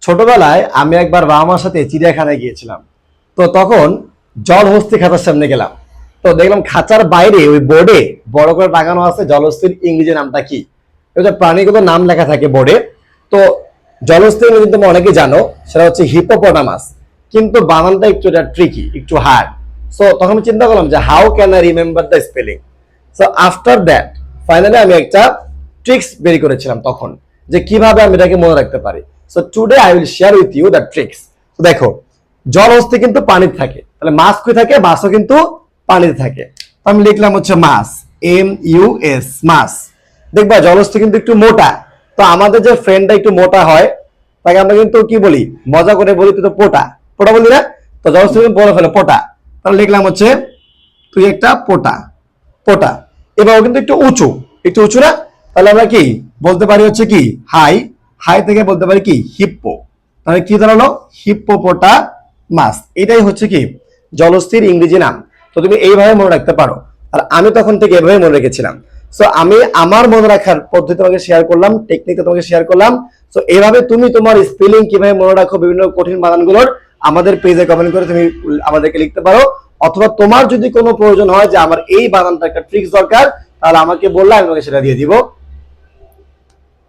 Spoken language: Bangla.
ছোটবেলায় আমি একবার বাবা মার সাথে চিড়িয়াখানায় গিয়েছিলাম। তো তখন জলহস্তী খাঁচার সামনে গেলাম। তো দেখলাম খাঁচার বাইরে ওই বোর্ডে বড় করে টাঙানো আছে জলহস্তীর ইংরেজি নামটা কি। এটা প্রাণীগত নাম লেখা থাকে বোর্ডে। তো জলহস্তী ইংরেজি তুমি অনেকে জানো, সেটা হচ্ছে হিপোপটামাস। কিন্তু বানানটা একটু ট্রিকি, একটু হার্ড। সো তখন আমি চিন্তা করলাম যে how can I remember the spelling. So after that finally আমি একটা ট্রিক্স বের করেছিলাম তখন, যে কিভাবে আমি এটাকে মনে রাখতে পারি। So today I will share with you the tricks. তো দেখো, জল হস্তি কিন্তু পানিতে থাকে, তাহলে মাছ কই থাকে? মাছও কিন্তু পানিতে থাকে। তো আমি লিখলাম হচ্ছে মাছ, MUS, মাছ। দেখবা জলহস্তি কিন্তু একটু মোটা। তো আমাদের যে ফ্রেন্ডটা একটু মোটা হয়, তাকে আমরা কিন্তু কি বলি, মজা করে বলি তুই তো পোটা, পোটা বলি না? তো জলহস্তি কিন্তু বলে ফেলে পোটা। তাহলে লিখলাম হচ্ছে তুই একটা পোটা, পোটা। এবার ও কিন্তু একটু উঁচু, একটু উঁচু না? তাহলে আমরা কি বলতে পারি হচ্ছে কি হাই, হাই থেকে বলতে পারি কি হিপ্পো। তাহলে কি দাঁড়ালো? হিপ্পোপোটা মাছ। এটাই হচ্ছে কি জলস্থির ইংরেজি নাম। তো তুমি এইভাবে মনে রাখতে পারো। আর আমি তখন থেকে এভাবে মনে রেখেছিলাম। সো আমি আমার মনে রাখার পদ্ধতি তোমাকে শেয়ার করলাম, টেকনিকটা তোমাকে শেয়ার করলাম। সো এইভাবে তুমি তোমার স্পেলিং কিভাবে মনে রাখো বিভিন্ন কঠিন বানানগুলোর, আমাদের পেজে কমেন্ট করে তুমি আমাদেরকে লিখতে পারো। অথবা তোমার যদি কোনো প্রয়োজন হয় যে আমার এই বানানটা একটা ট্রিক্স দরকার, তাহলে আমাকে বললে আমি তোমাকে সেটা দিয়ে দিব।